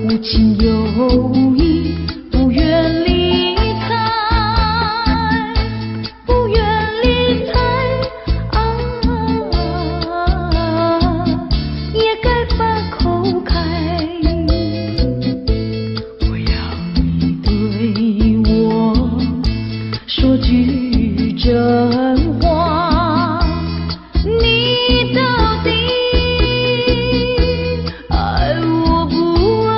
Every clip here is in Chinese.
无情有义，不愿离开，不愿离开也该把口开。我要你对我说句真话，你到底爱我不爱？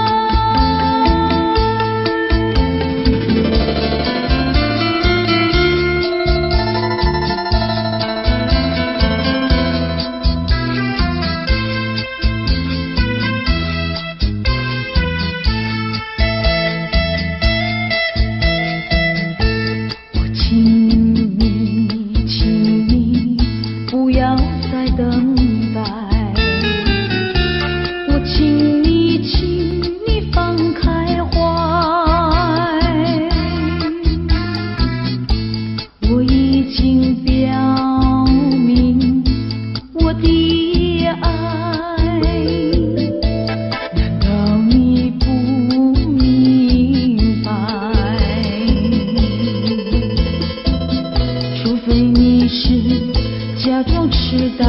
我请你不要再等待，我请你放开怀，我已经表明我的爱，难道你不明白？除非你是假装痴呆，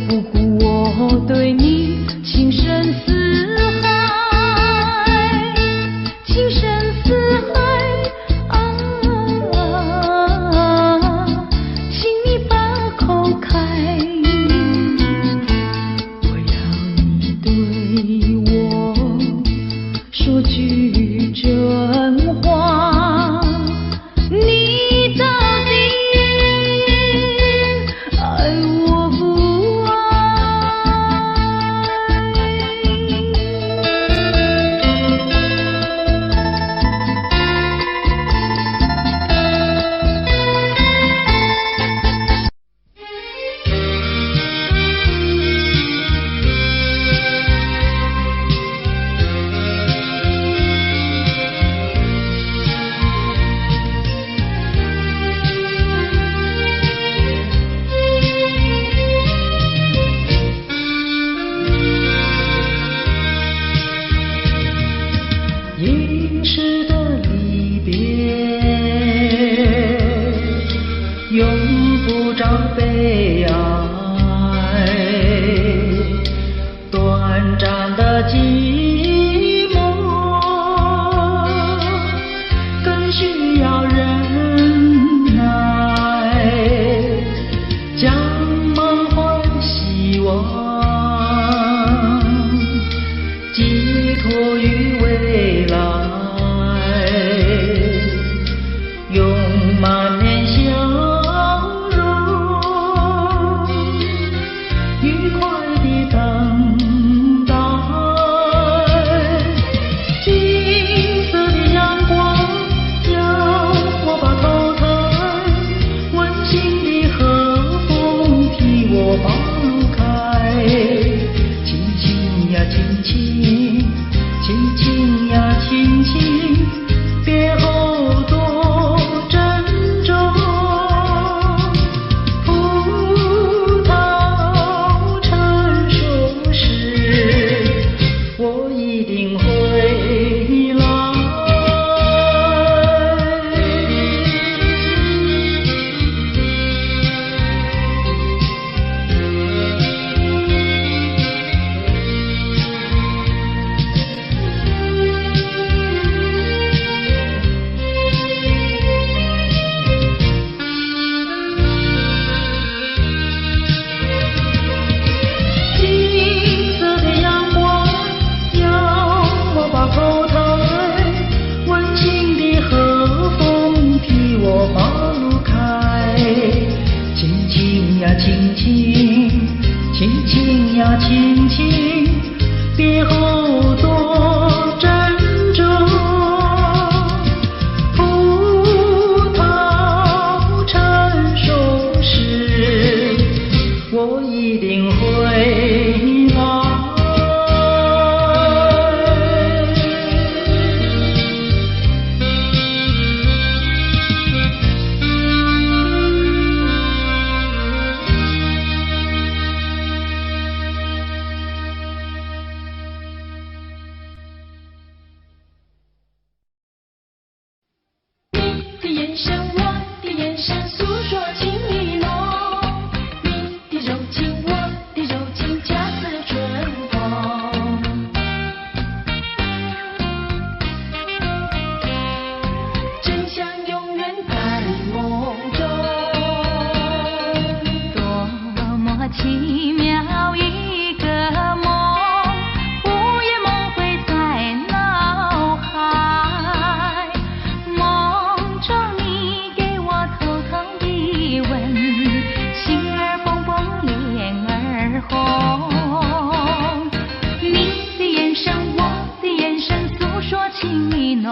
不顾我对你情深似海，情深似海请你把口开。我要你对我说句真话，你到底爱我不爱？一世的离别，用不着悲哀，短暂的寂寞更需要忍耐，将满怀希望寄托于未来，用满面笑容愉快地等待。金色的阳光将我把头抬，温馨的和风替我把路开。轻轻呀轻轻，轻轻呀轻轻，别后多珍重。葡萄成熟时，我一定回来。金色的阳光将我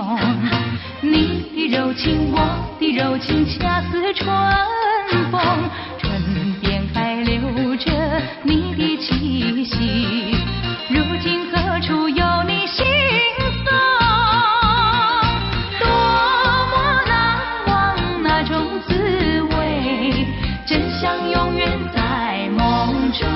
浓。你的柔情，我的柔情，恰似春风，唇边还留着你的气息。如今何处有你心踪？多么难忘那种滋味，真相永远在梦中。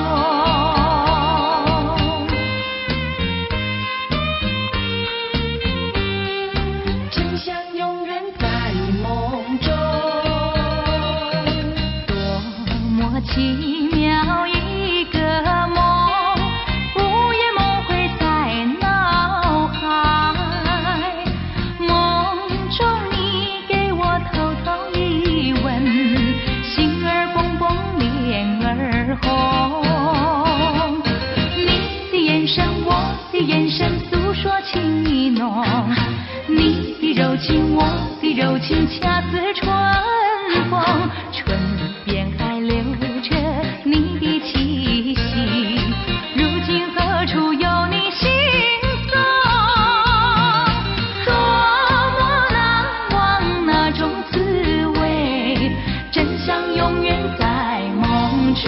真相永远在梦中。多么奇妙一个梦，午夜梦回在脑海。梦中你给我偷偷一吻，心儿蹦蹦，脸儿红。你的眼神，我的眼神，诉说情意浓。你的柔情，我的柔情，恰似春风，唇边还留着你的气息。如今何处有你心踪？多么难忘那种滋味，真相永远在梦中。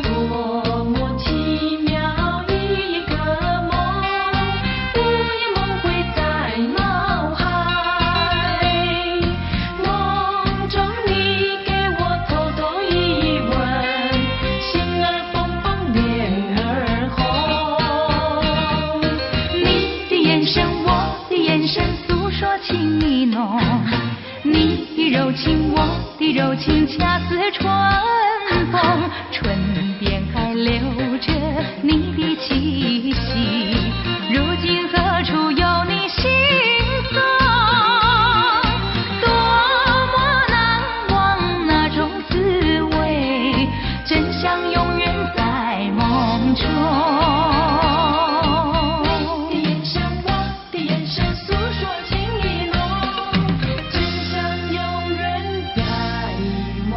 多么奇妙一个梦，午夜梦回在脑海。梦中你给我偷偷一吻，心儿蹦蹦，脸儿红。你的眼神，我的眼神，诉说情意浓。你的柔情，我的柔情，恰似春风，唇边还留着你的气息。如今何处有你心踪？多么难忘那种滋味，真相永远在梦中。你的眼神，我的眼神，诉说情意浓，真相永远在梦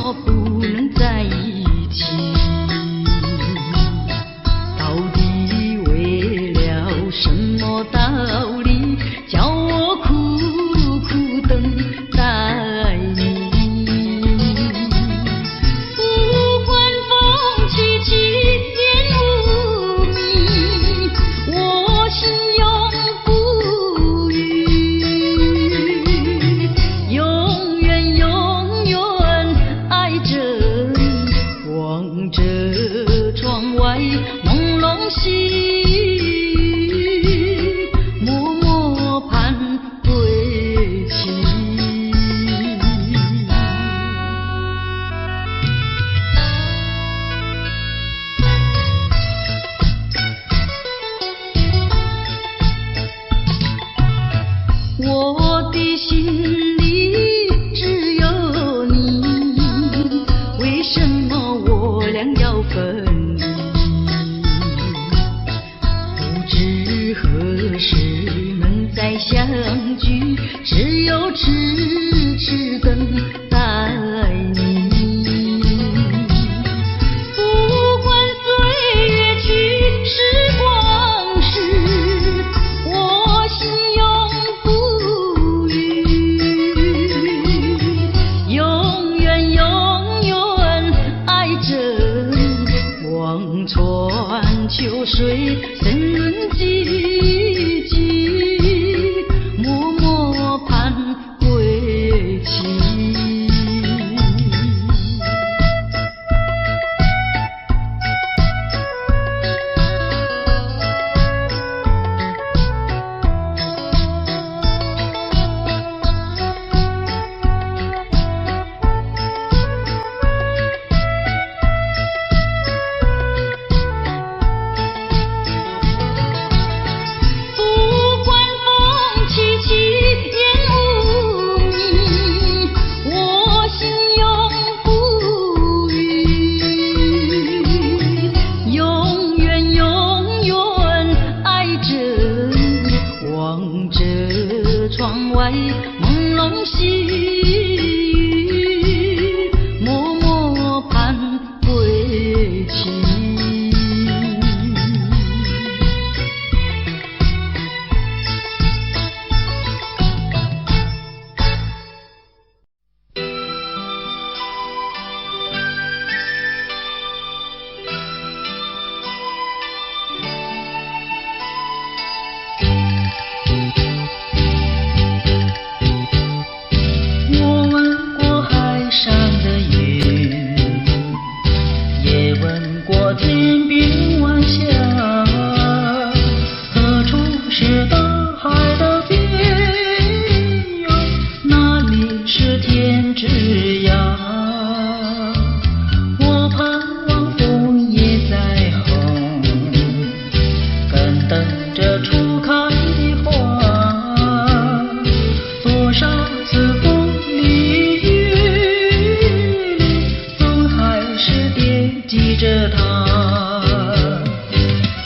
么不能在一起？到底为了什么道理，叫我苦苦等待你？不管风起起，烟雾迷，我心永不渝，永远永远爱着你，望着窗外朦胧细雨，默默盼归期。我的心里只有你，为什么我俩要分离？不知何时能再相聚，只有痴痴等待你。不管岁月去，时光逝，我心永不渝，永远永远爱着你，望穿秋水，深润寂寂，默默盼归期。不管风起起，烟雾迷，我心永不渝，永远永远爱着你，望着窗外朦胧细雨，默默盼归期。我问过海上的云，也问过天边晚霞，何处是大海的边呀？哪里是天之涯？我盼望枫叶再红，更等着初开的花。多少次风里雨里，总还是惦记着他。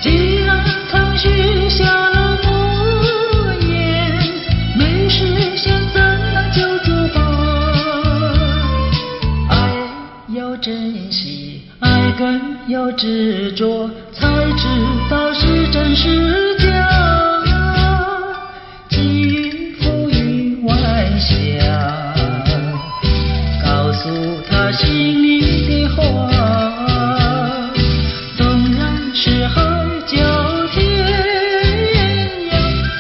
既然曾许下了诺言，没实现怎能就作罢？爱要珍惜，爱更要执着，才知道是真是假。寄予浮云晚霞，告诉他心里的话。纵然是海角天涯，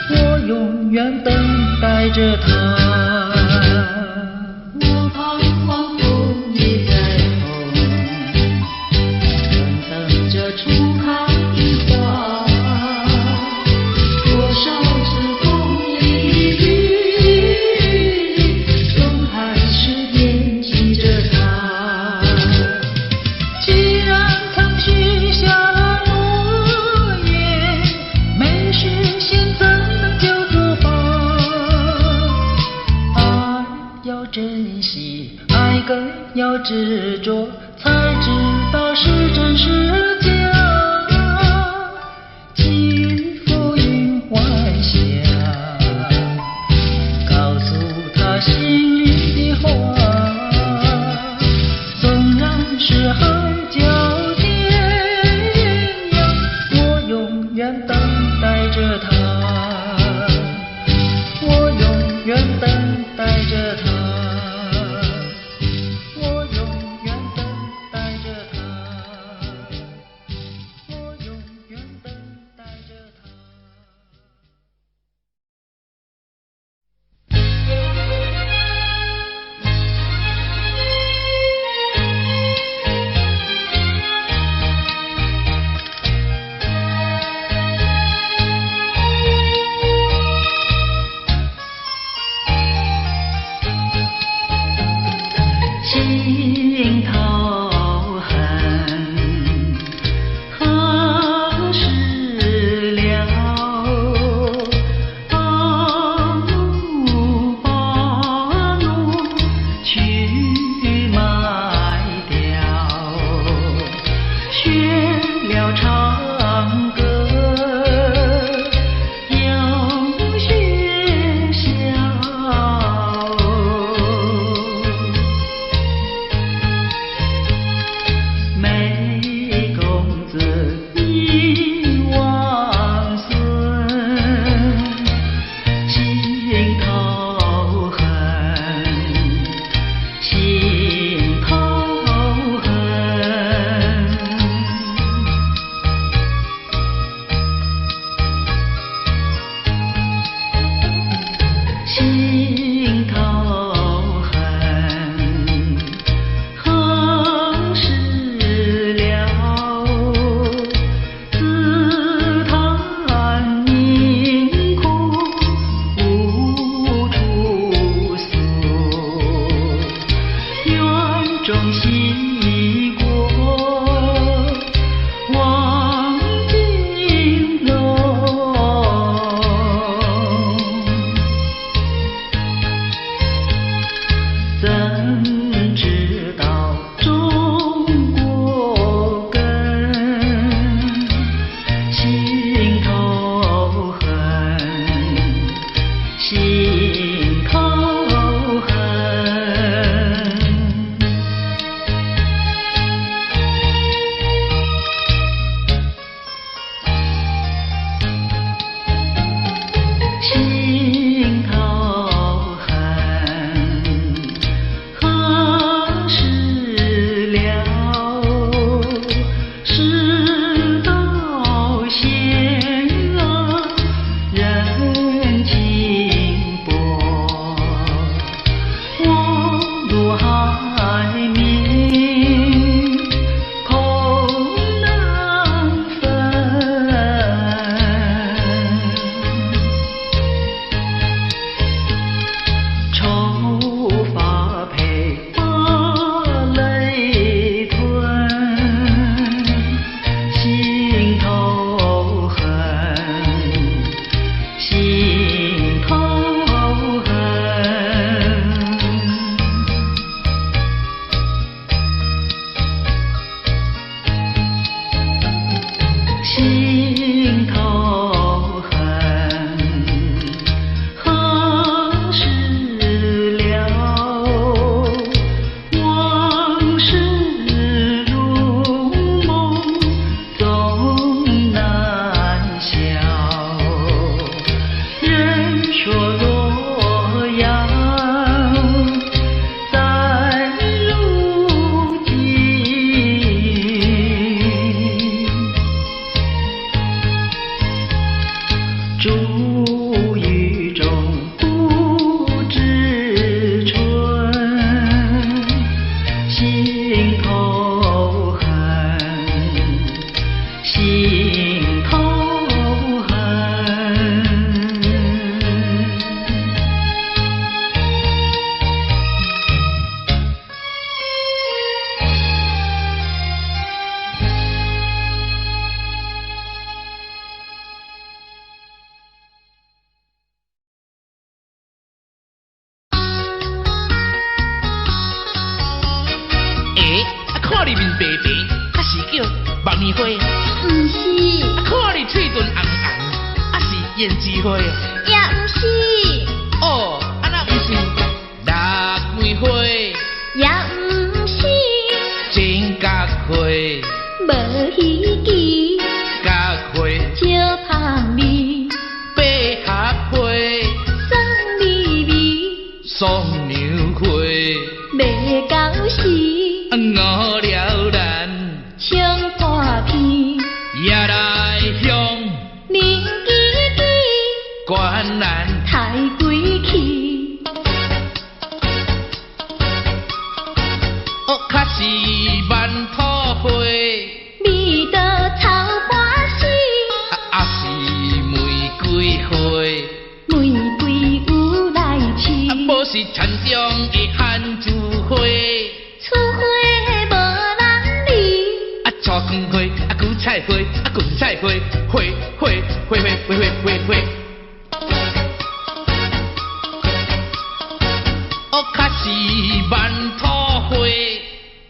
我永远等待着他。我盼望枫叶再红，更等着初开的花。多少次风里雨里，总还是惦记着他。既然曾许下了诺言，没实现怎能就作罢？爱要珍惜，爱更要执着，才知道是真是假。寄予浮云晚霞，告诉他心里的话。过望金楼，怎知道中国根，心头恨，心头恨。心头恨，何时了？世道险恶，人情薄，网路海明，空难分。愁发配把泪吞，心头恨，心头恨。心头恨，何时了？往事如梦，总难消。人说洛阳在如今，珠玉中不知春，心头恨，心头恨。看你面白白，啊是叫木棉花；毋是，看你嘴唇红红，啊是胭脂花。也毋是，哦，啊那毋是腊梅花、也毋是，真角花、无稀奇，角花、少香味，百合花、爽微微，双牛花，袂到时，五了咱唱半片，也来向明记记，关咱太归去，哦，较是万土花。味道草花死，啊是玫瑰花，玫瑰有来试，无是田中的番薯花，厝花无人理，菜根花，韭菜花，芹菜花，花花花花花花花花。哦，较是万土花，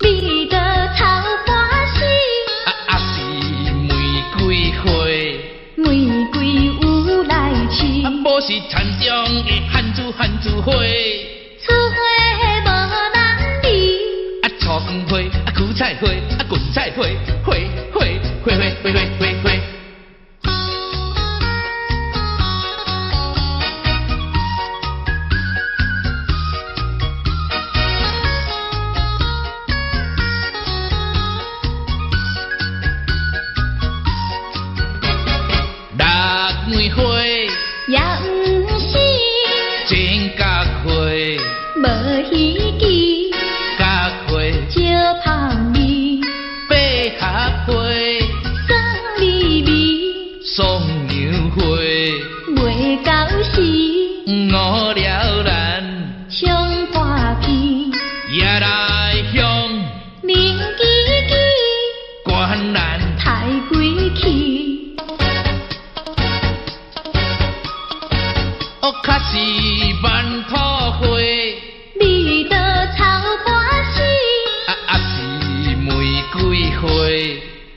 味道草花死，啊是玫瑰花，玫瑰有来试，无是田中的番薯花，厝花无人理，菜根花，韭菜花，芹菜花，花花花花花花花花。腊梅花，也毋是，真角花，无稀奇，角花，少香味，百合花，爽微微，双牛花，袂到时，五了咱唱半片，也来向明难太贵气。哦，较是万土花，你的草花枝，啊是玫瑰花，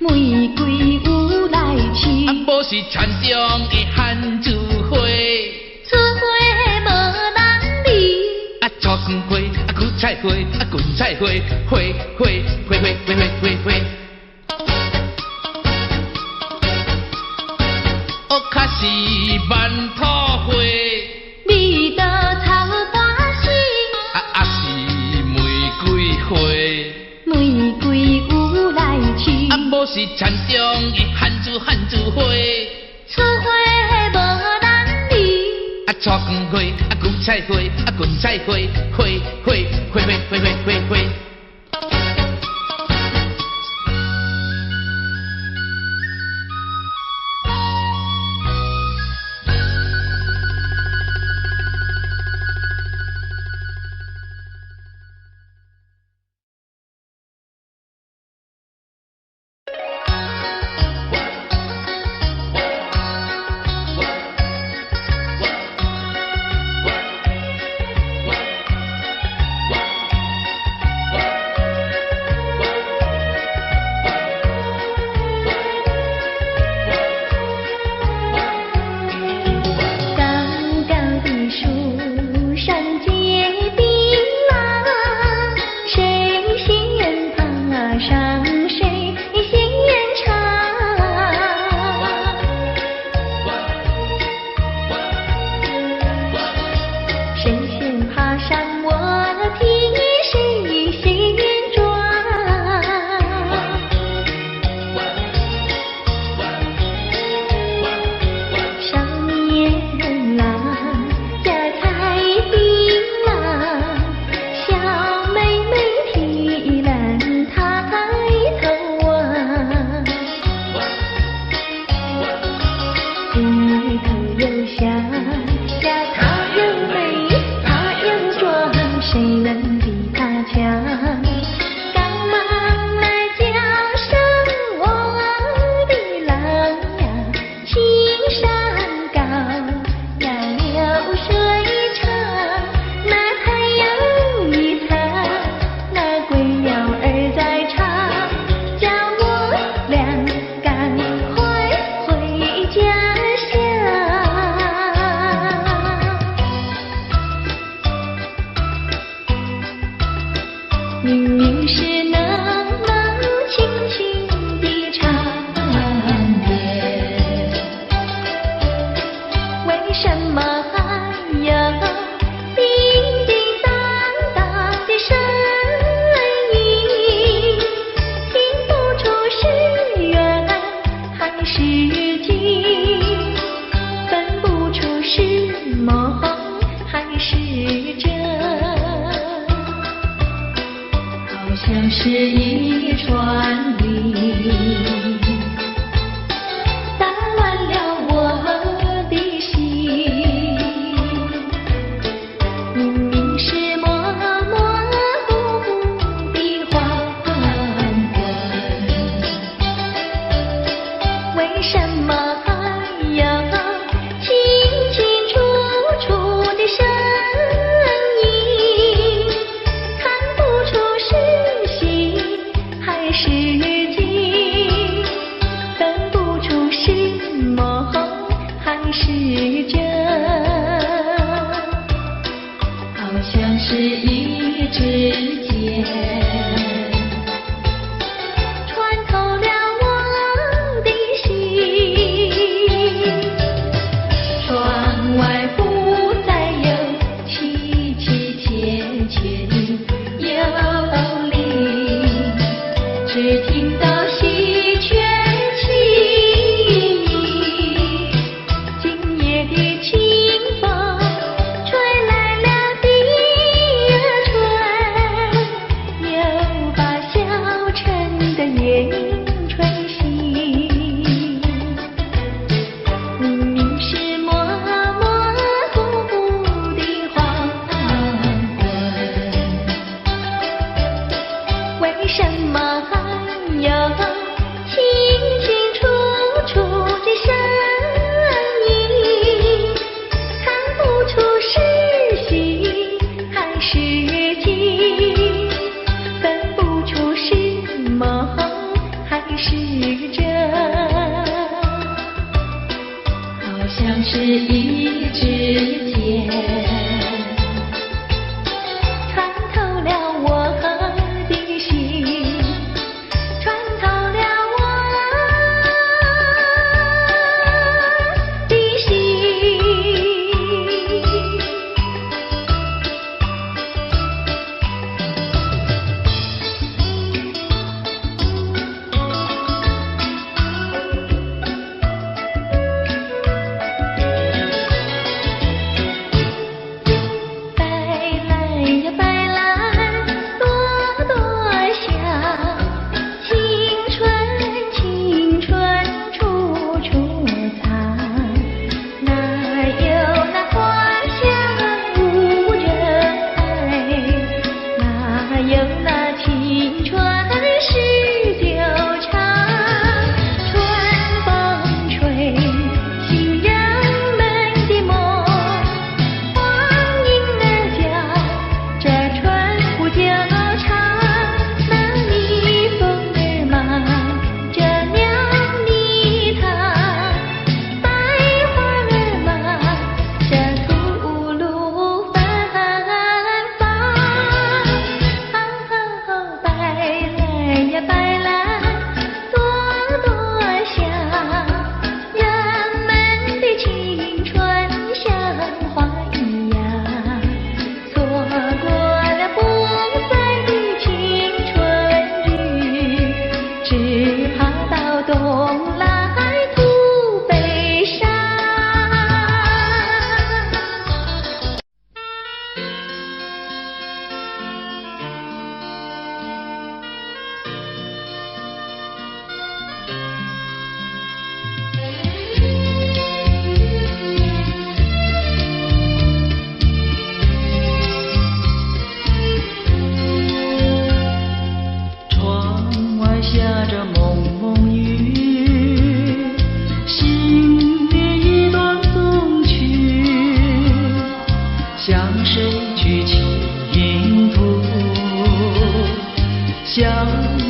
玫瑰有来去，无是田中的番薯花，出花无人理，草根花，韭菜花，芹菜花，花花花花花花花花。哦，较是万土花，你的草花枝，啊是玫瑰花，玫瑰有来去，无是田中的番薯花，出花无人理，草根花，韭菜花，芹菜花，花花花花花花花花。是一串铃，打乱了我的心。明明是模模糊糊的黄昏，为什么还有清清楚楚的声音？看不出是喜还是惊，分不出是梦还是真，好像是一支箭穿透了我的心。窗外不再有凄凄切切的幽灵，只听到喜鹊轻吟。今夜的清风吹来了第二春，又把小城的夜莺吹醒。明明是模模糊糊的黄昏，为什么还有清是一支箭，穿透了我的心，穿透了我的心。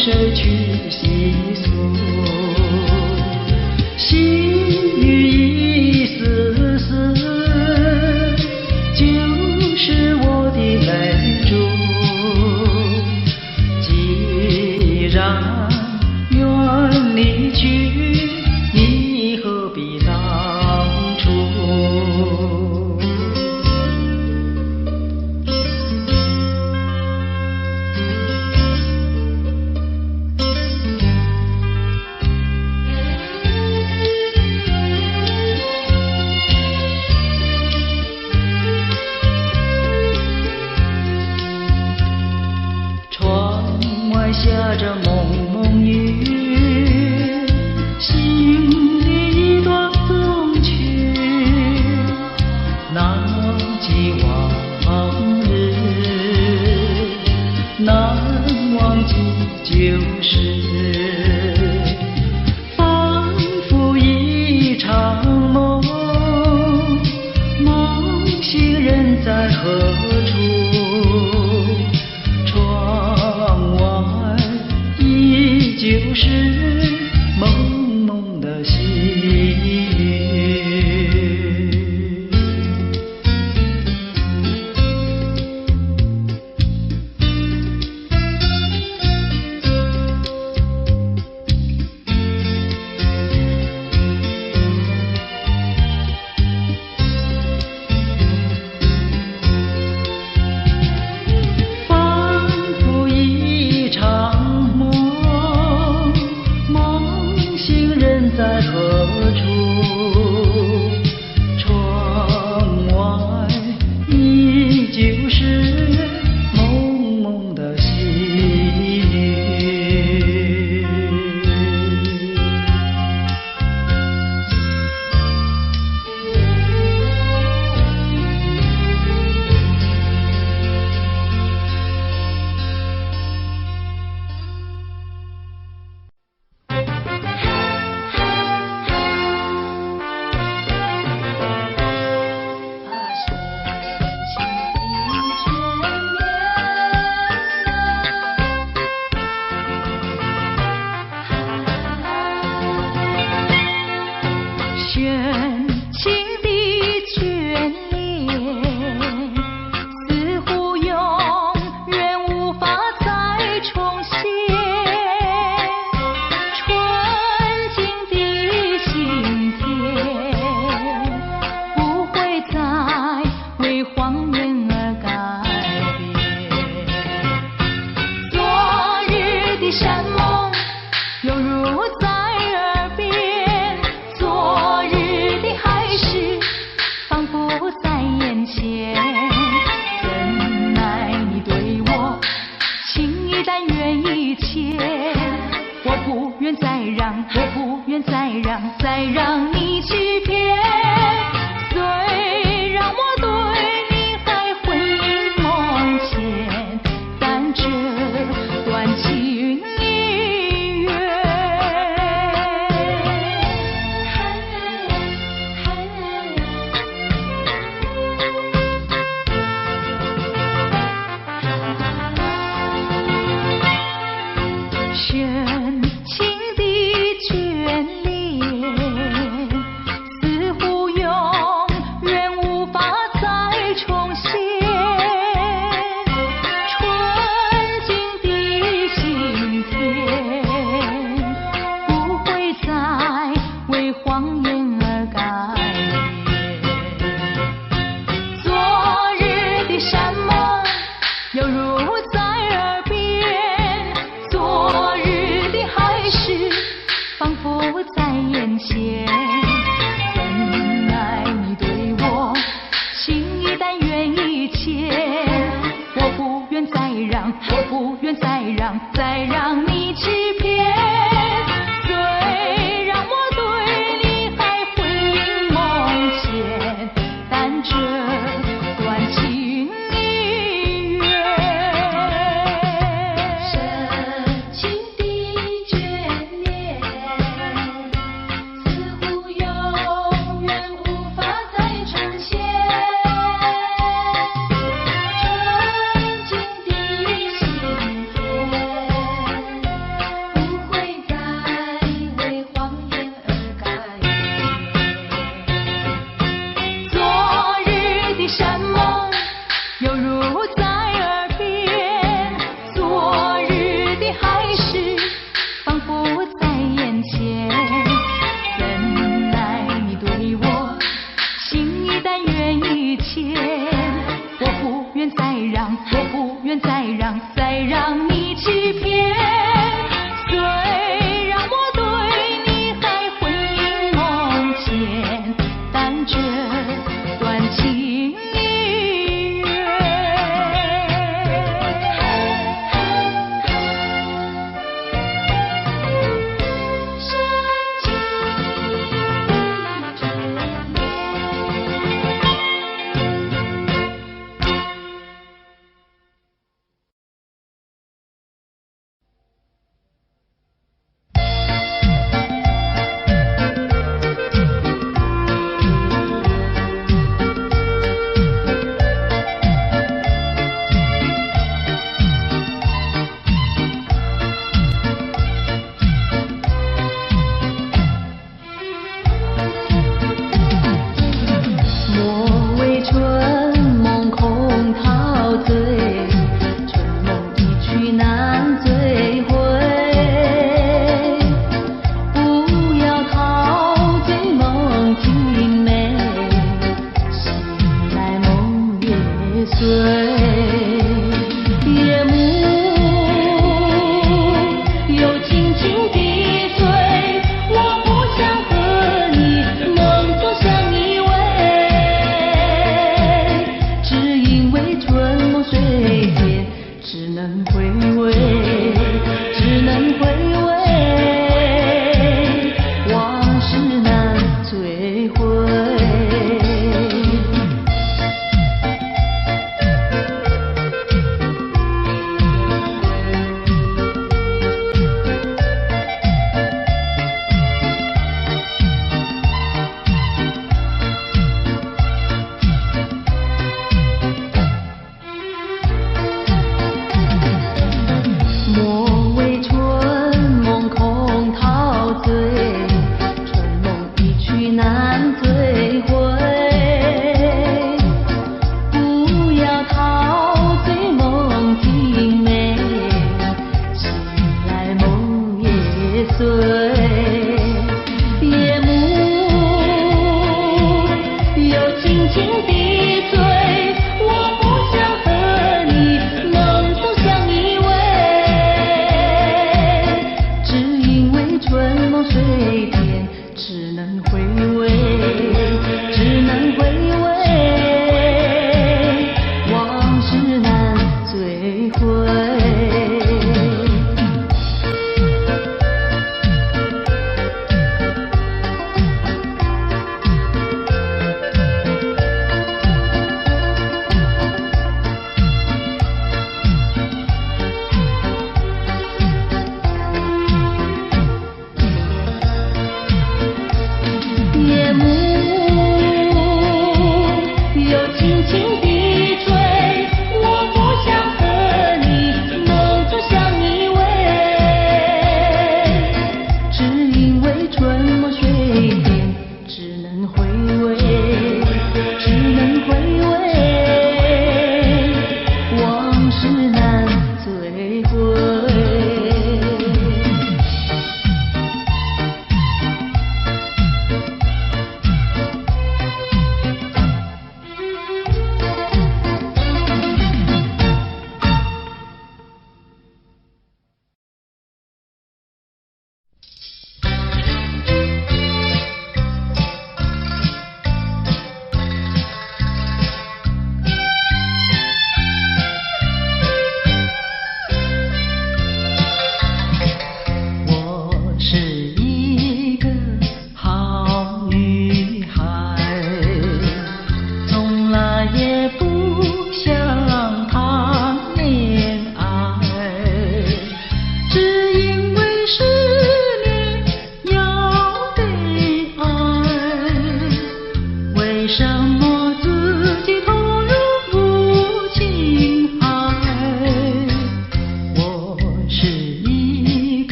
谁去细诉？细雨一丝丝，就是我的泪珠。既然愿离去，你何必当初？下着蒙蒙雨，心里一段衷曲，难忘记往日，难忘记旧时，仿佛一场梦，梦醒人在何处？就是蒙蒙的细雨。仿佛一场梦，梦醒再让你欺骗。虽然我对你还魂萦梦牵，但这段情已远。深情的眷恋，似乎永远无法再重现。纯净的心田，不会再为谎言而改变。昨日的山盟犹如在耳边，昨日的海誓仿佛在眼前。怎奈你对我情一淡缘一浅，我不愿再让，我不愿再让，再让你欺骗。虽然我对你还魂萦梦牵，但这段情已远。深情的眷恋，似乎永远无法再重现。纯净的心田，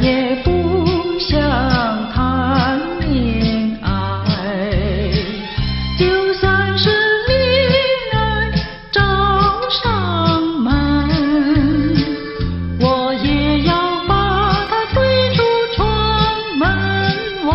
也不想谈恋爱。就算是恋爱找上门，我也要把它推出窗门外。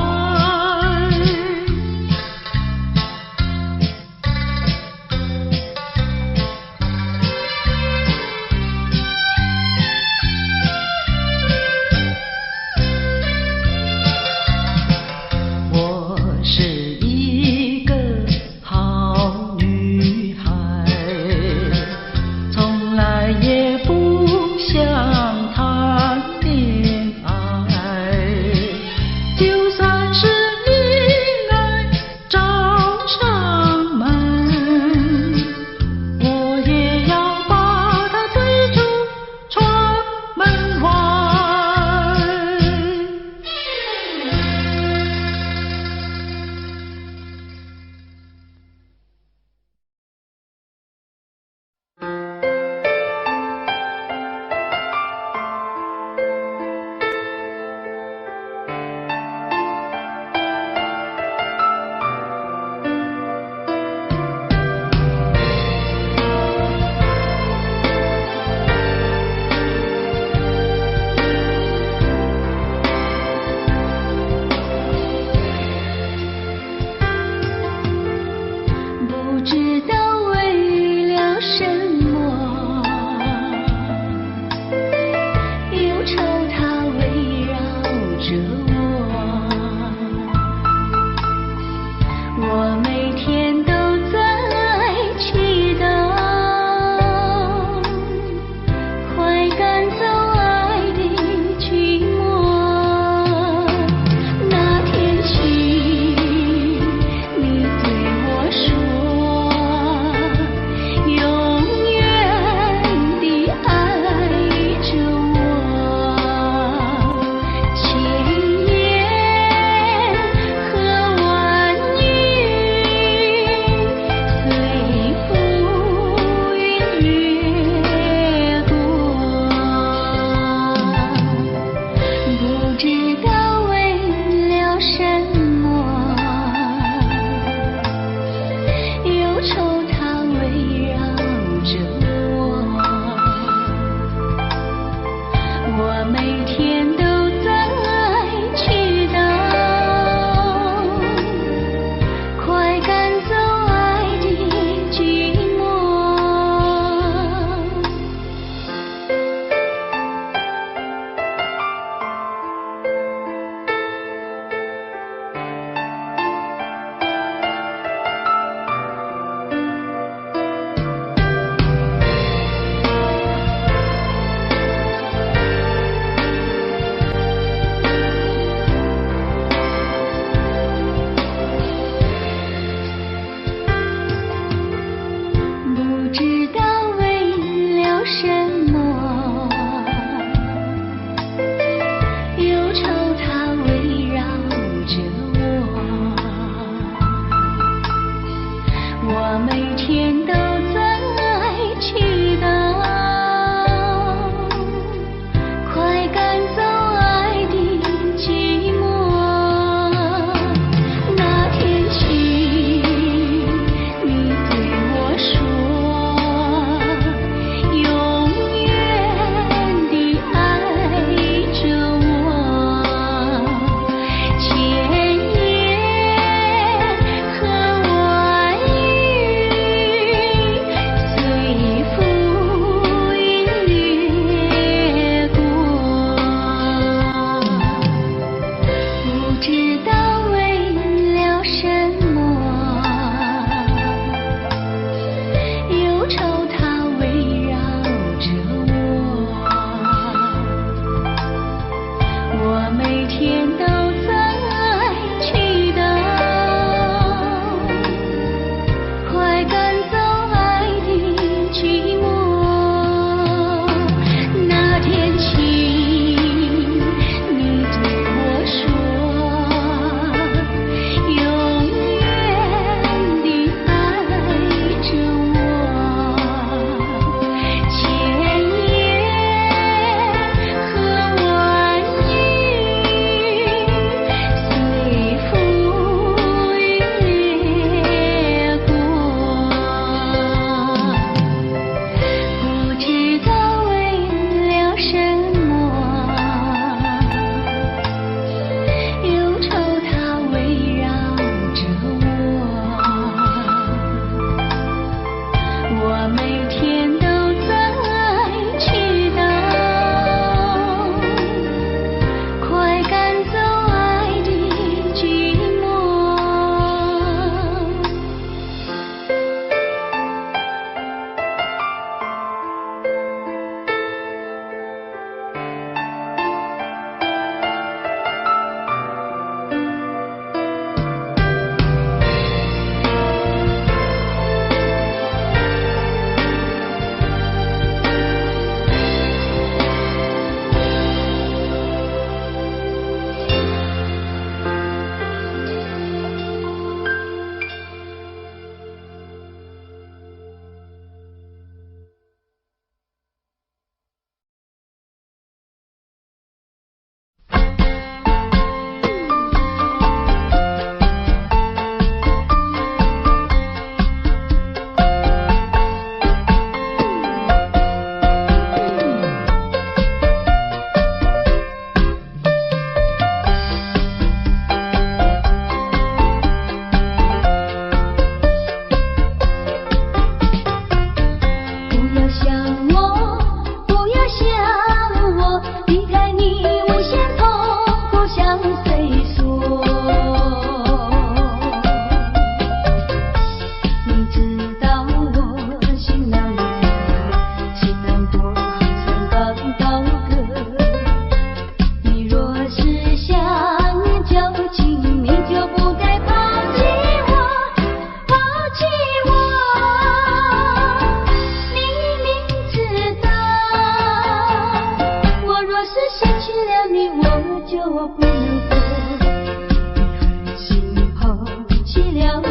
叫我不能走。你狠心抛弃了我，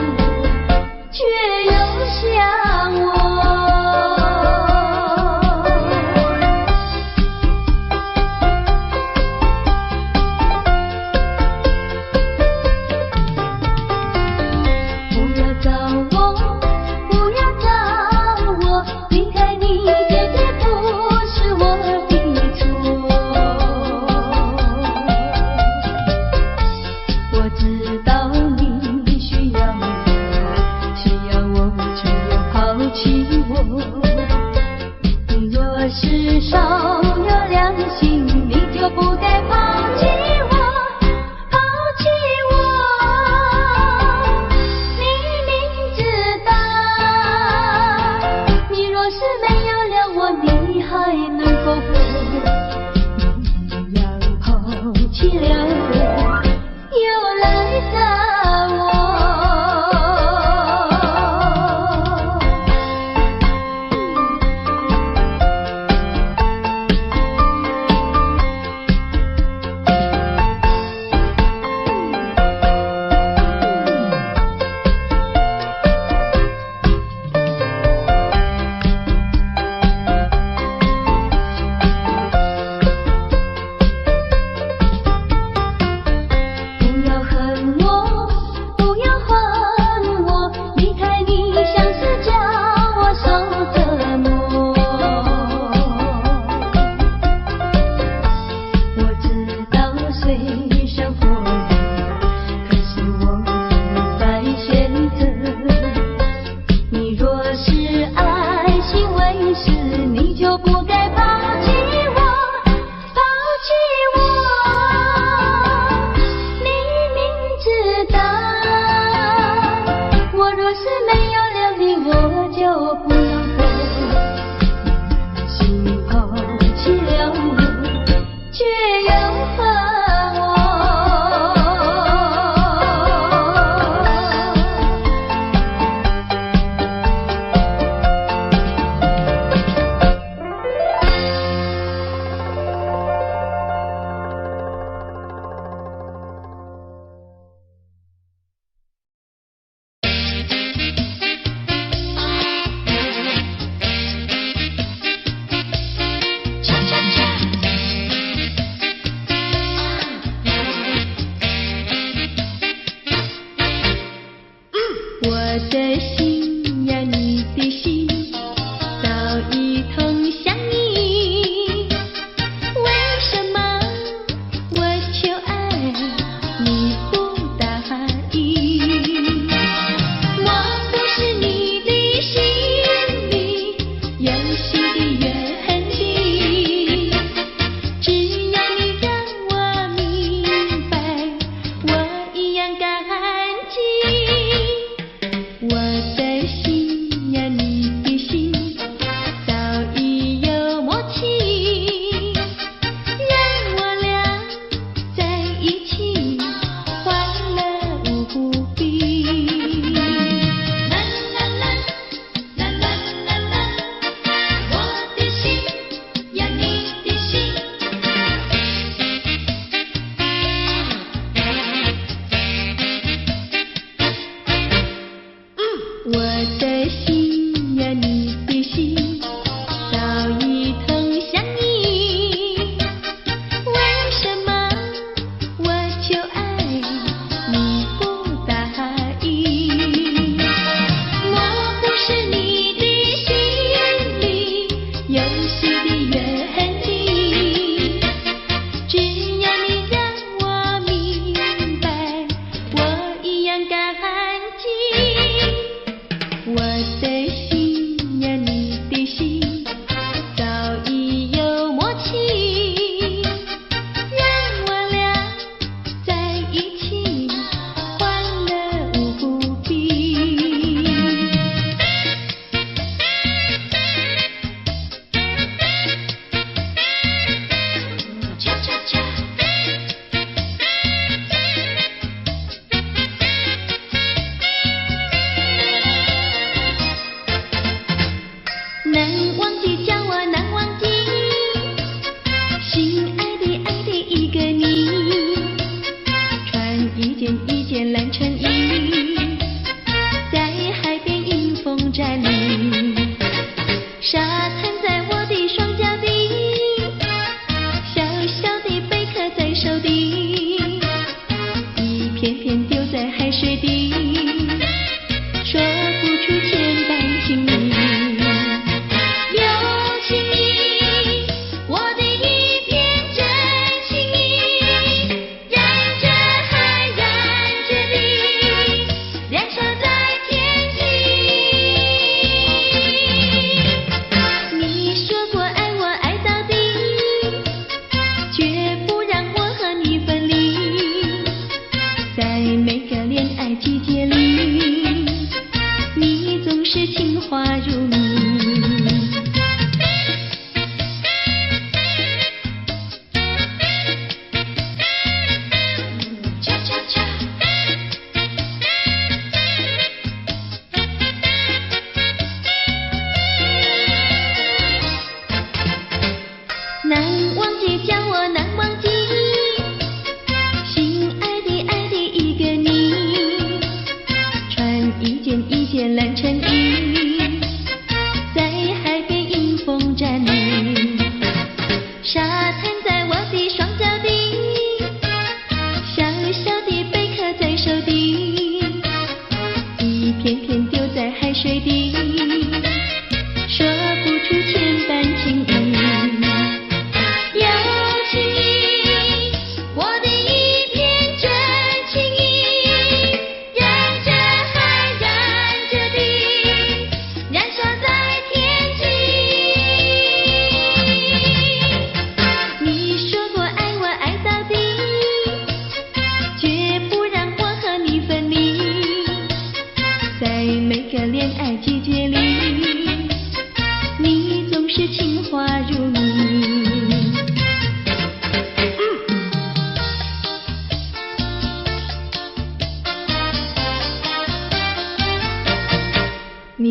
却又想我。不要找我，不要找我，离开你绝对不是我的错。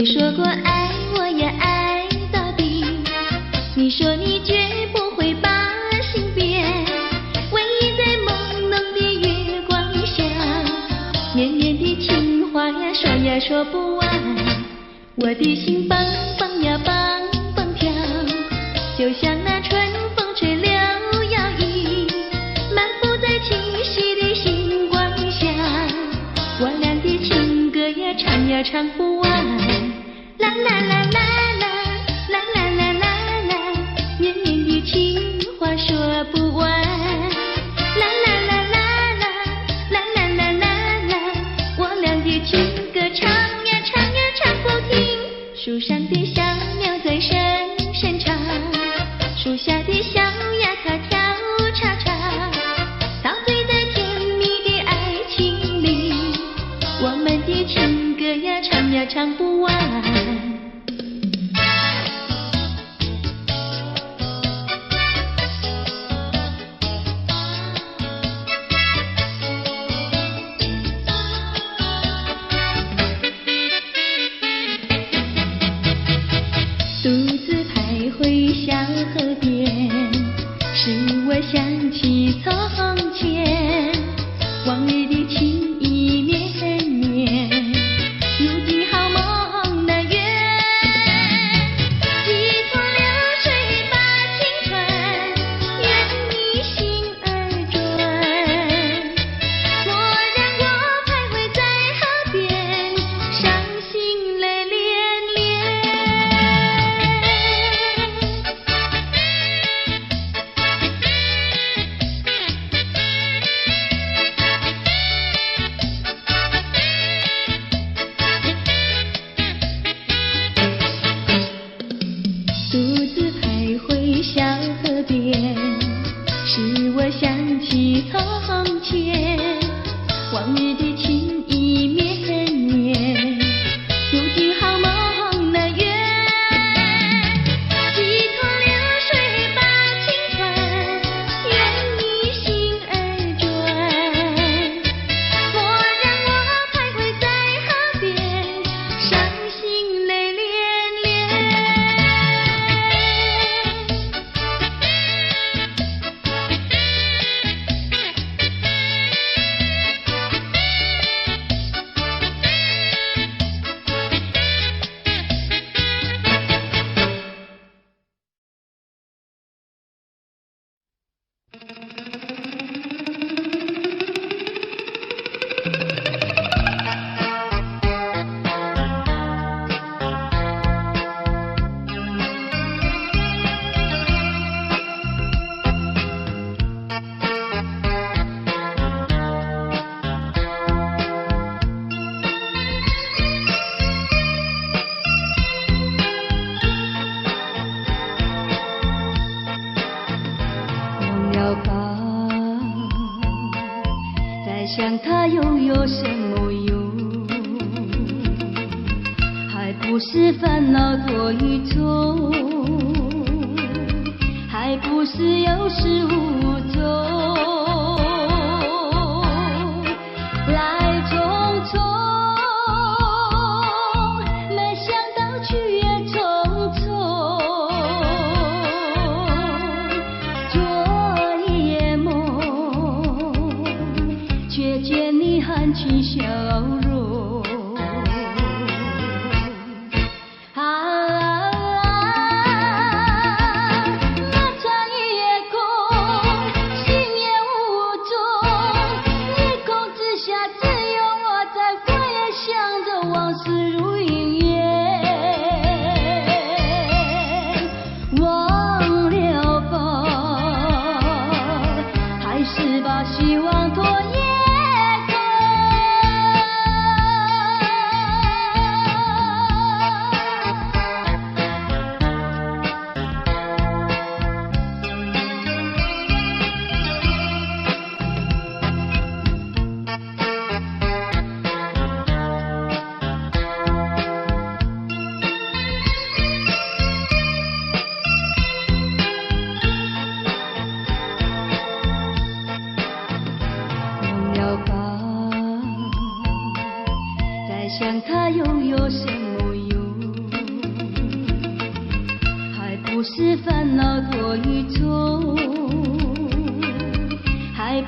你说过爱我要爱到底，你说你绝不会把心变，唯一在朦胧的月光下，绵绵的情话呀说呀说不完，我的心蹦蹦呀蹦蹦跳，就像那春风吹柳摇曳，漫步在清晰的星光下，我俩的情歌呀唱呀唱不完，啦啦啦啦啦啦啦啦啦啦，绵绵的情话说不完，啦啦啦啦啦啦啦啦啦啦，我俩的情歌唱呀唱呀唱不停，树上的小鸟在声声唱，树下的小鸭它跳叉叉，陶醉在甜蜜的爱情里，我们的情歌呀唱呀唱不完。独自徘徊小河边，使我想起从前，往日的情意绵绵，如今好梦难圆，几头流水把青春愿你心儿转，蓦然我徘徊在河边，伤心泪涟涟。独自徘徊小河边，使我想起从前，往日的情意绵绵，如今好梦难圆，几头流水把青春愿你心儿转，蓦然我徘徊在河边，伤心泪涟涟。忘了吧，再想它又有什么用？还不是烦恼多一种，还不是有始无终，来匆匆，没想到去也匆匆。昨夜梦，却见你含情笑容。那场夜空，心也无踪，夜空之下只有我在回想着往事如云烟。忘了吧，还是把希望拖延。忘了吧，再想它又有什么用？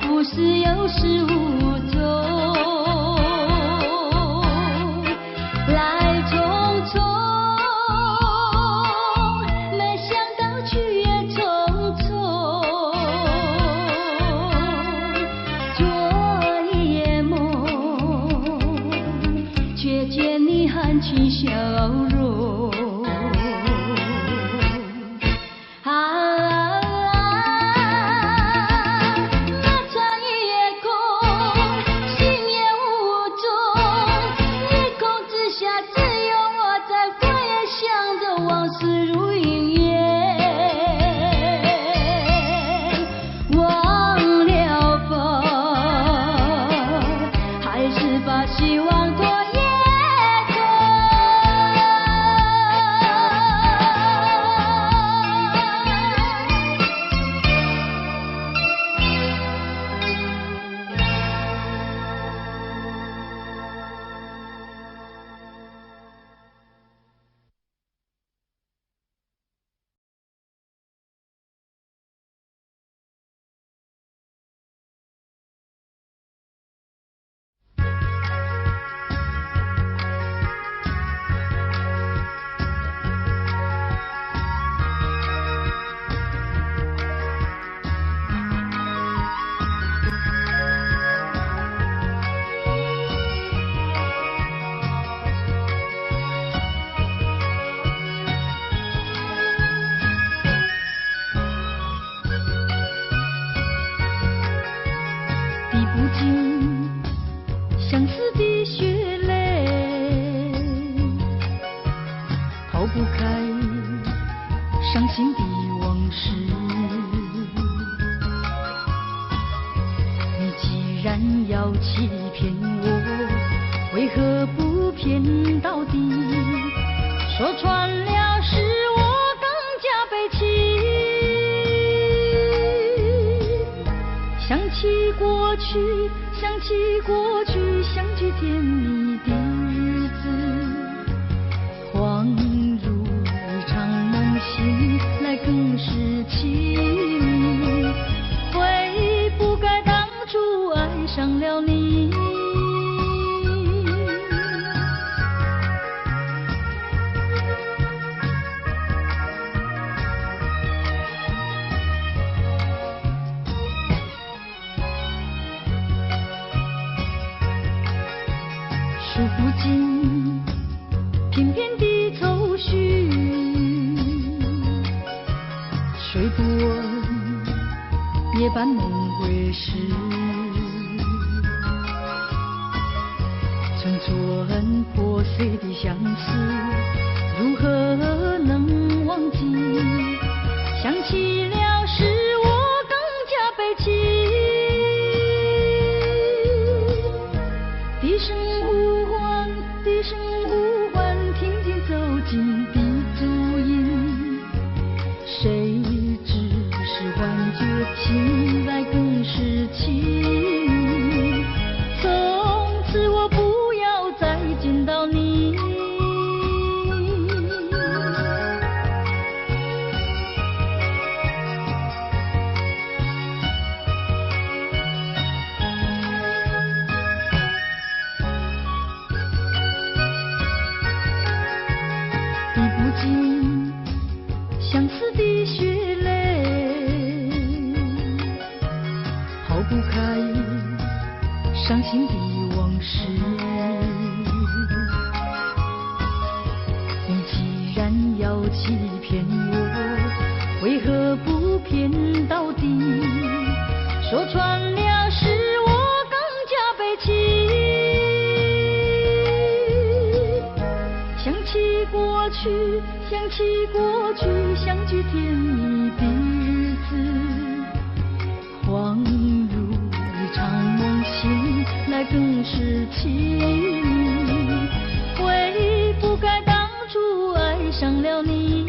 不是有始无终，来匆匆，没想到去也匆匆。做一夜梦，却见你含情笑容。希望多夜空。相思的血泪，抛不开伤心的往事。你既然要欺骗我，为何不骗到底？说穿了使我更加悲戚。想起过去，想起过去，相聚甜蜜的日子，恍如一场梦醒来更是凄迷。悔不该当初爱上了你。数不尽片片的愁绪，睡不稳夜半梦回时，寸寸破碎的相思，如何能忘记？想起了使我更加悲戚。低声呼唤，低声呼唤，听见走近的足音。谁知是幻觉，醒来更是凄迷。从此我不要再见到你。相思的血泪，抛不开伤心的往事。你既然要欺骗我，为何不骗到底？说穿了使我更加悲戚。想起过去，想起过去，相聚甜蜜的日子，恍如一场梦醒来更是凄迷。悔不该当初爱上了你。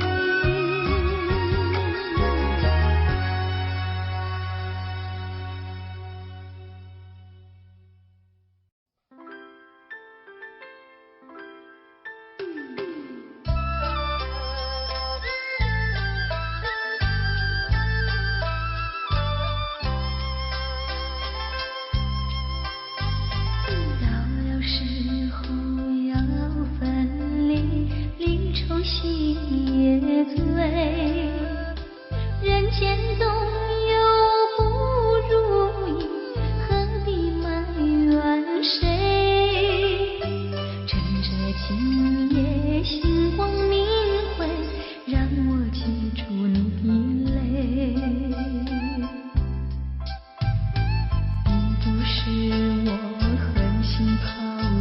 我狠心抛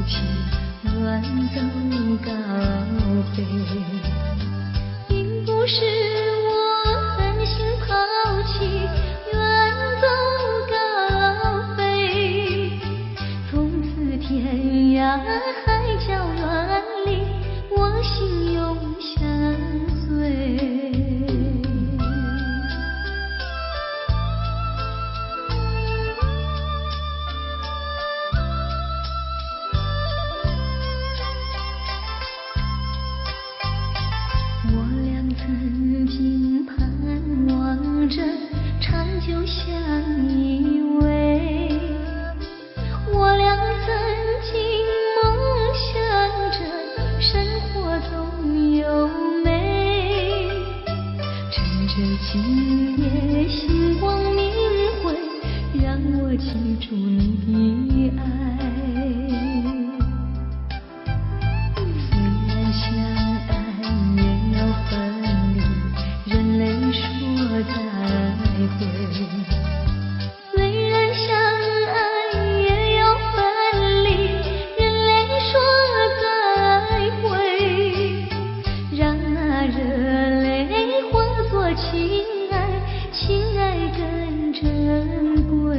弃，远走高飞，并不是我狠心抛弃，远走高飞。从此天涯海角远离，我心永相随。曾经盼望着长久相依偎，我俩曾经梦想着生活总有美，趁着今夜星光明辉，让我记住你的爱。虽然相爱也要分离，人类说再会。虽然相爱也要分离，人类说再会。让那热泪化作情爱，情爱更珍贵。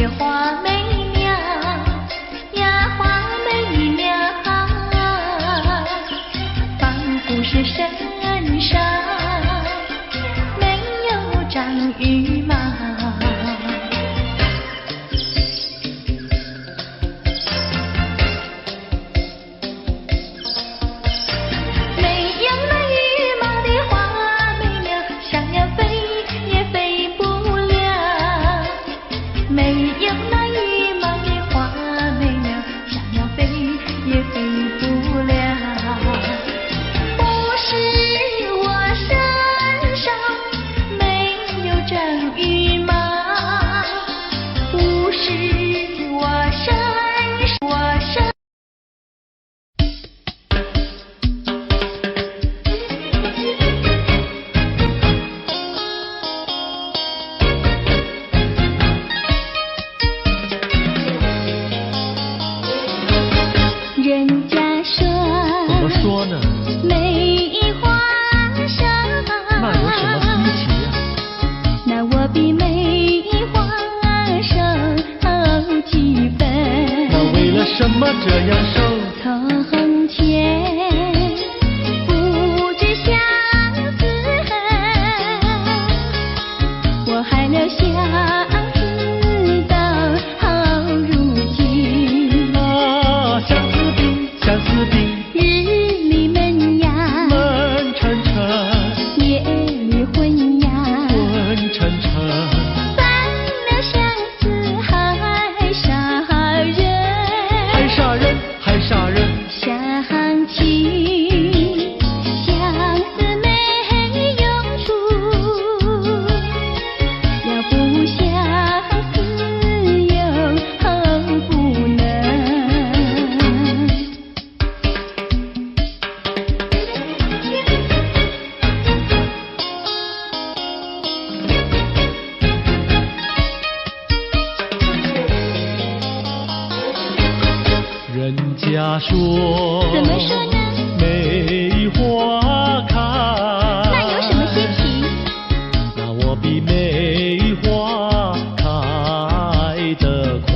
野花媚娘呀，花媚娘，仿佛是身上没有长羽毛。人家说，怎么说呢？梅花上，那有什么稀奇呀？那我比梅花瘦几分。那为了什么这样瘦？从前不知相思恨，我还留相思到如今。相思病，日里闷呀，闷沉沉，夜里昏呀，昏沉沉。犯了相思还杀人，还杀人，还杀人。想起相思没用处，要不相思又不能。人家说，怎么说呢？梅花开，那有什么稀奇？那我比梅花开得快。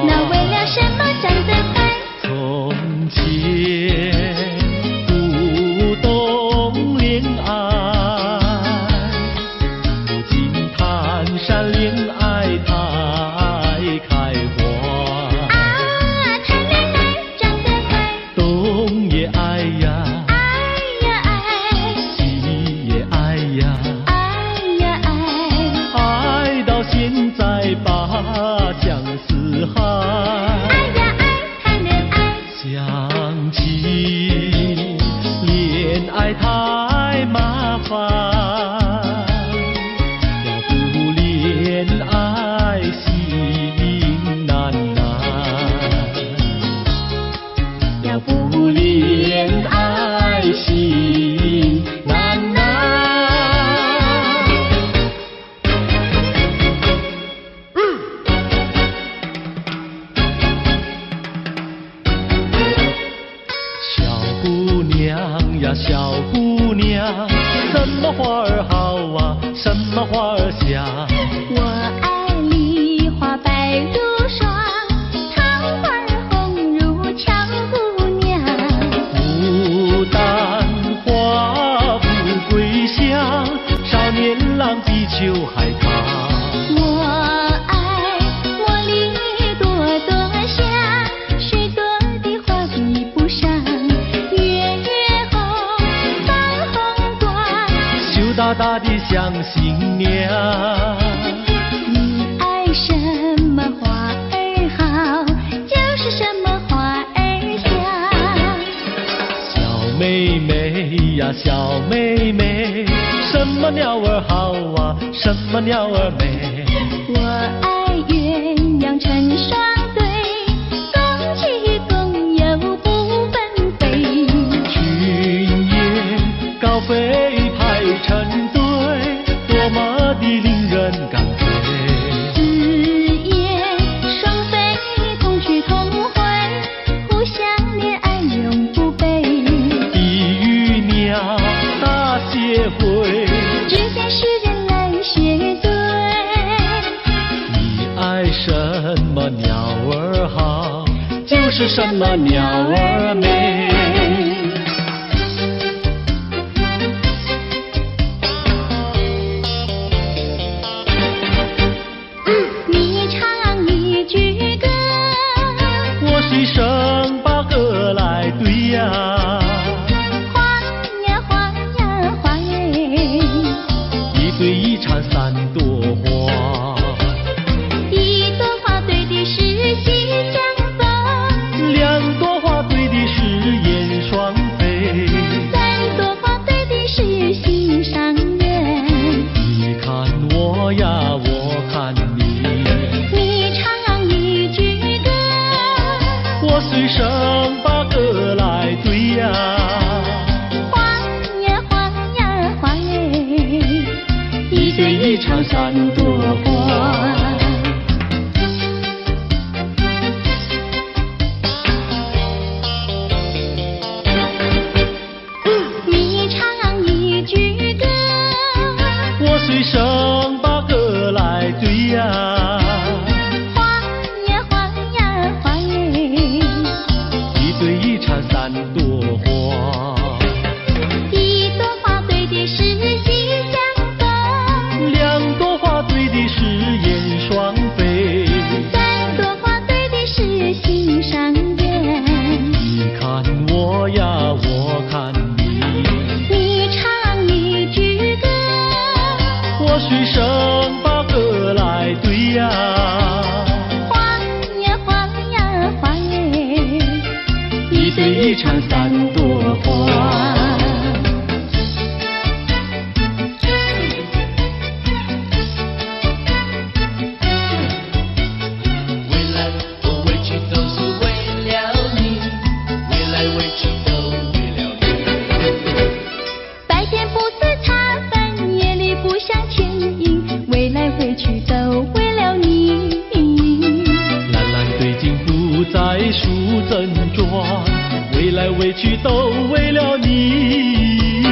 那为了什么长得快？从前不懂恋爱，如今谈山恋爱太开花。谈恋爱长得快，东也爱呀，爱呀爱，西也爱呀，爱呀爱，爱到现在把相思害。爱呀爱，谈恋爱。想起恋爱太麻烦，要不恋爱心难难，要不恋爱心难难。小姑娘呀，小姑娘，什么花儿好啊，什么花儿香？我爱梨花白如霜，桃花红如俏姑娘。牡丹花富贵香，少年郎比秋还长。我爱茉莉朵朵香，许多的花比不上。月月红，放红光，羞答答的像新娘。你爱什么花儿好，就是什么花儿香。小妹妹呀，小妹妹，什么鸟儿好啊，什么鸟儿美？我爱鸳鸯成双对，共起共游不分飞。群雁高飞排成队，多么的令人感佩。紫燕双飞同去同回，互相恋爱永不悲。地狱鸟大协会，只见诗人来学对。你爱什是什么鸟儿美。你唱一句歌，我随声把歌来对呀。花呀花呀花耶，一对一缠三朵花，一朵花对的是喜相逢，两朵花对的是燕双飞，三朵花对的是心上人。你看我呀，我看你，你唱一句歌，我随声把歌来对呀。花呀花呀花耶，一对一缠三朵花。你唱一句歌，我随声把歌来对呀。花呀花呀花耶，一对一缠三朵花，一朵花对的是喜相逢，两朵花对的是燕双飞，三朵花对的是心上人。你看我呀，我看你，你唱一句歌，我随声把歌来对呀。花呀花呀花耶，一对一缠三朵花。未来我委屈都是为了你，未来委屈都为了你。白天不思茶饭，夜里不想牵引，未来委屈都为了你。蓝蓝对镜不再数珍转，未来委屈都为了你。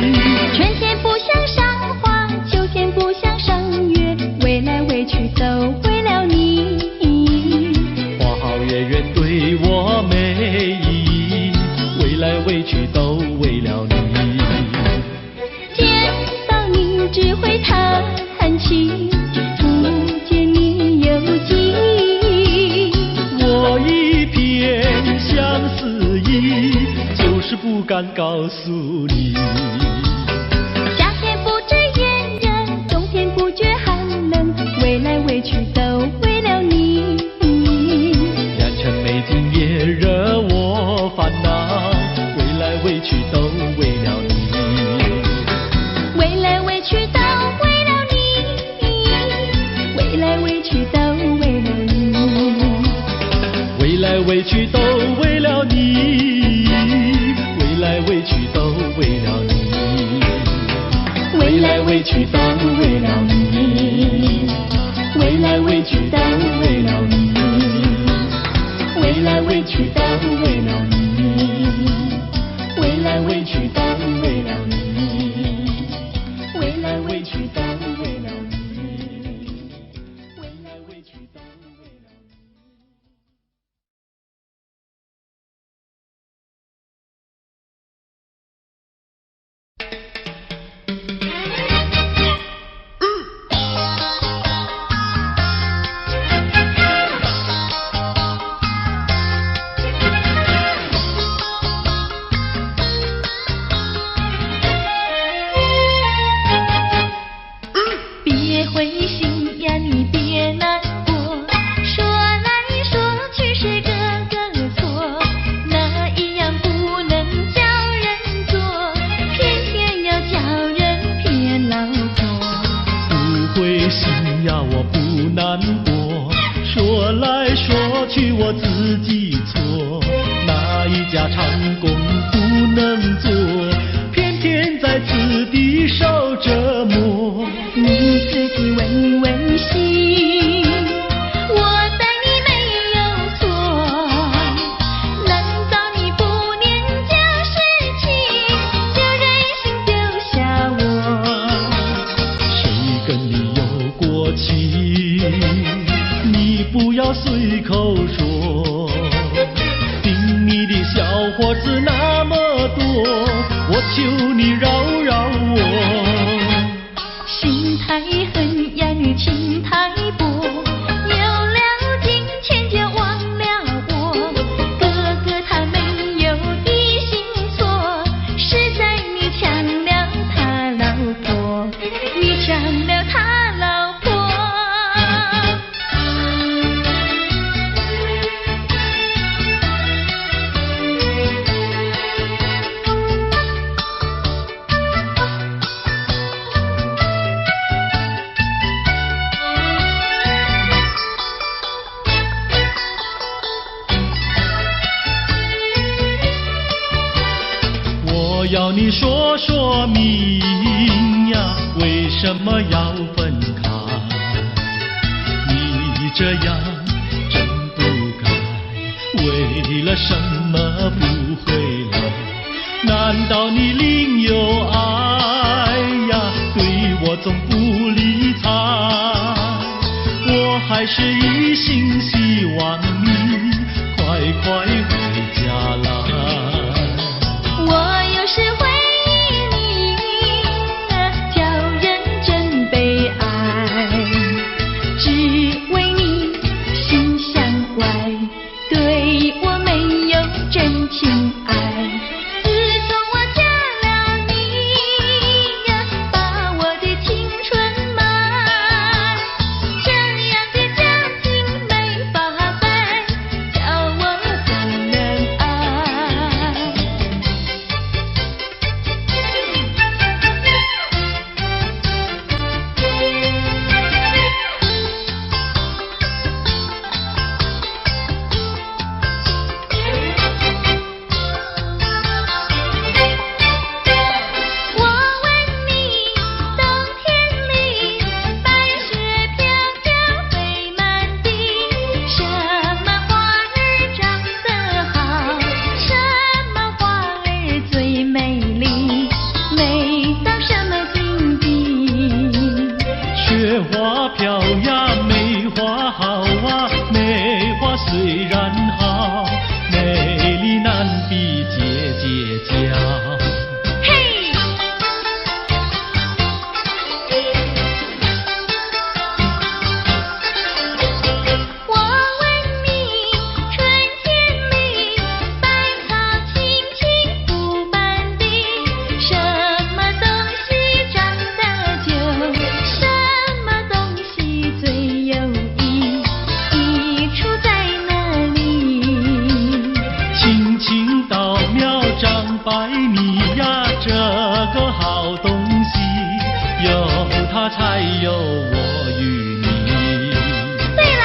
春天不想赏花，秋天不想赏月，未来委屈都为了你。花好月圆对我没意义，未来委屈都为了你。见到你只会叹气，不见你有记忆。我一片相思意，就是不敢告诉你。夏天不知炎热，冬天不觉寒冷，未来委屈都为了你。良辰美景也惹我烦恼，未来委屈都为了你。未来委屈都为了你，未来委屈都为了你，未来委屈都为了你，未来委屈都为了你，未来委屈都为了你，未来委屈都为了你，未来委屈都为了你，未来委屈都为了你，未来委屈都为了你，未来委屈都为了你。别灰心呀，你别难过，说来说去是个个错，哪一样不能叫人做，偏偏要叫人骗老婆。不灰心呀，我不难过，说来说去我自己错，哪一家长工不能做，偏偏在此地受折磨。你自己问问心，我待你没有错，难道你不念旧事情，就忍心丢下我？谁跟你有过情，你不要随口说，定求你饶饶我。心太狠呀，你情太薄，有了金钱就忘了我。哥哥他没有的心错，是在你抢了他老婆，你抢了他老婆。我要你说说明呀，为什么要分开？你这样真不该，为了什么不回来？难道你另有爱呀？对我总不理睬，我还是一心希望你快快回家来。我有时会忆你，叫人真悲哀。只为你心向外，对我没有真情爱。自从我嫁了你呀，把我的青春埋。这样的家庭没法摆，叫我怎能爱？我问你，冬天里白雪飘飘飞满地，什么花儿长得好，什么花儿最美丽，美到什么境地？雪花飘呀，梅花好啊，梅花虽然好，美丽难比姐姐娇。嘿，我问你，春天里百草青青布满地，什么东西长得久，什么东西最有益，益处在哪里？青青稻苗长百米呀，这个好东西，有它才有我与你。对啦，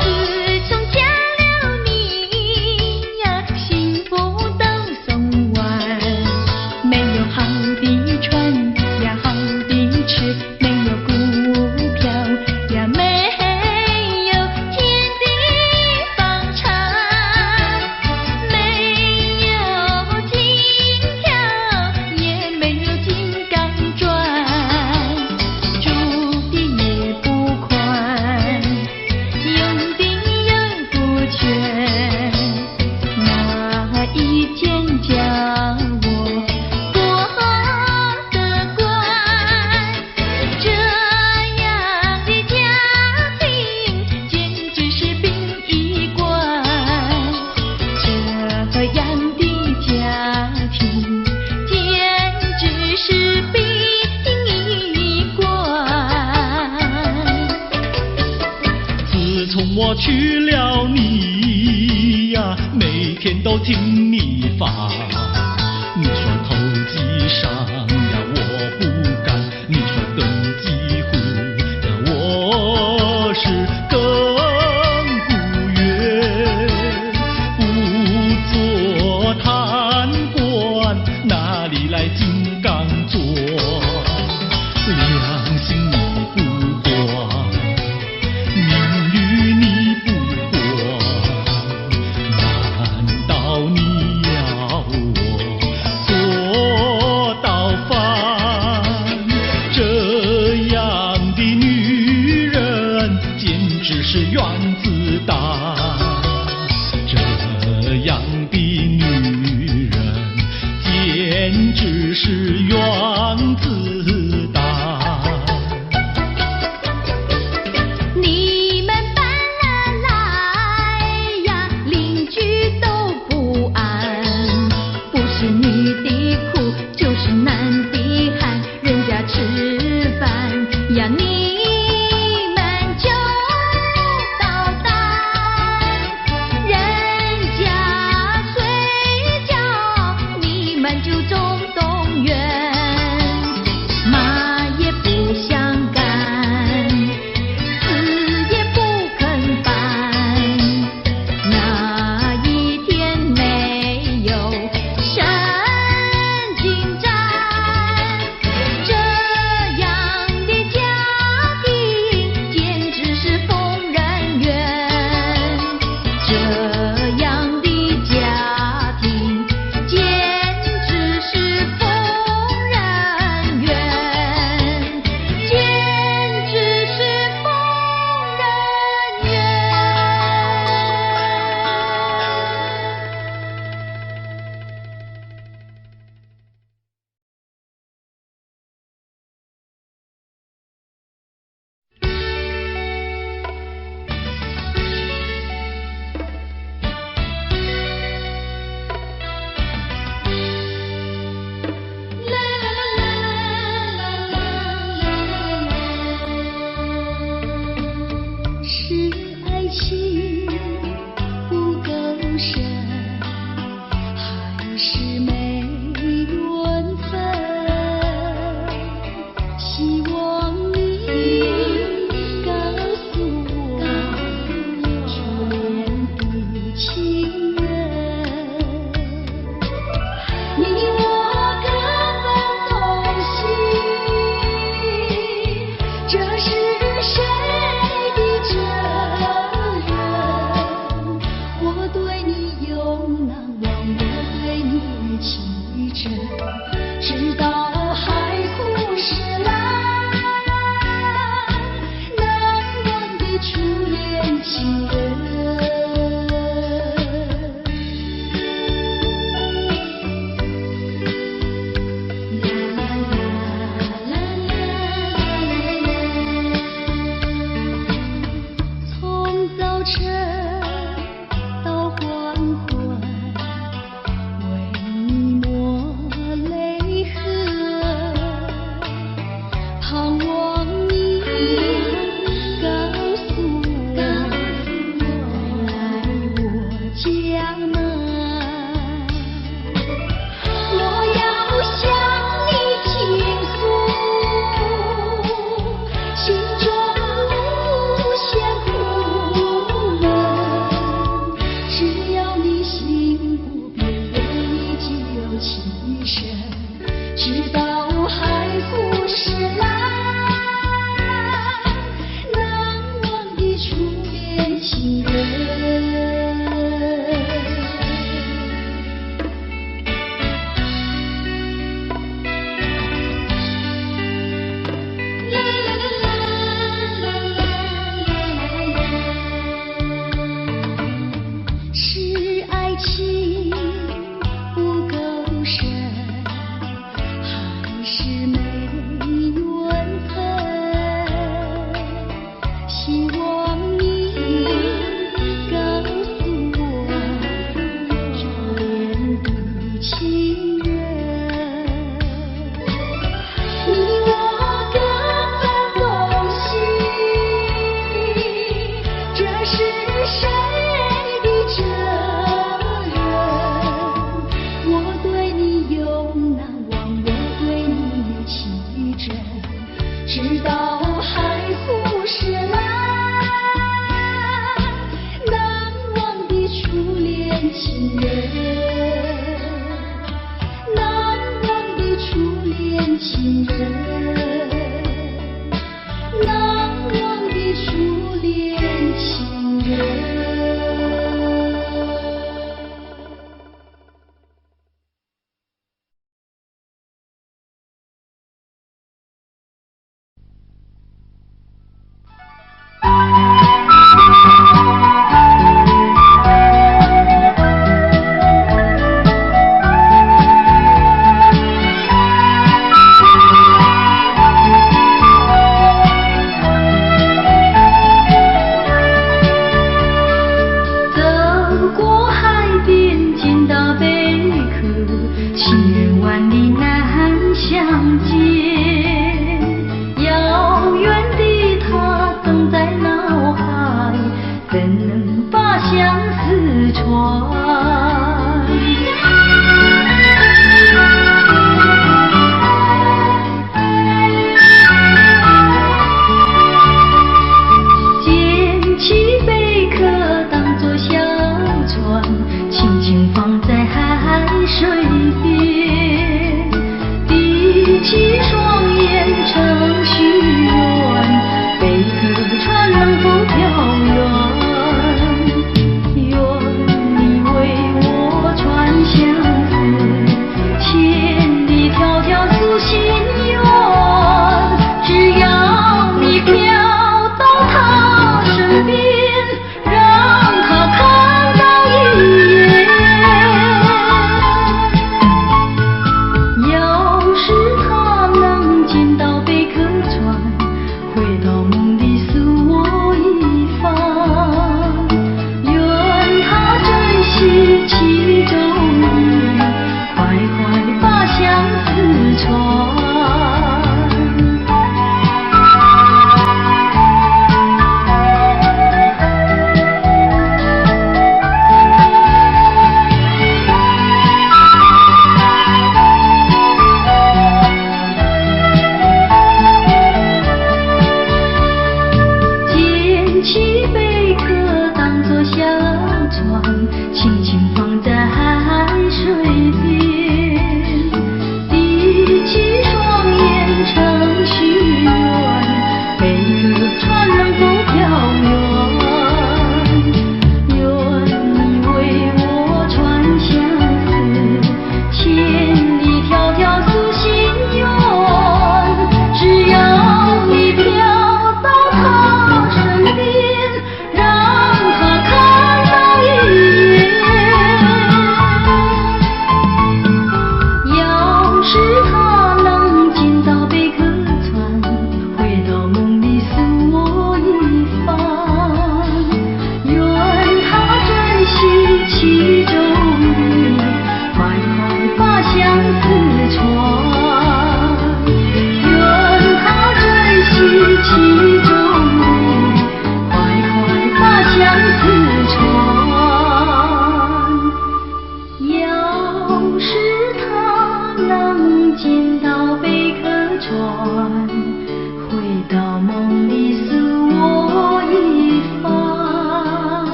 自从嫁了你呀，幸福都送完，没有好的穿呀，好的吃，没有股票呀，没有天地房产，没有金条，也没有金刚钻，住的也不宽，用的又不全，哪一件叫我过得惯？这样的家庭简直是殡仪馆，这样的家庭简直是殡仪馆。自从我娶了你呀，每天都听你发。你说投机商呀，我不干；你说登记户呀，我是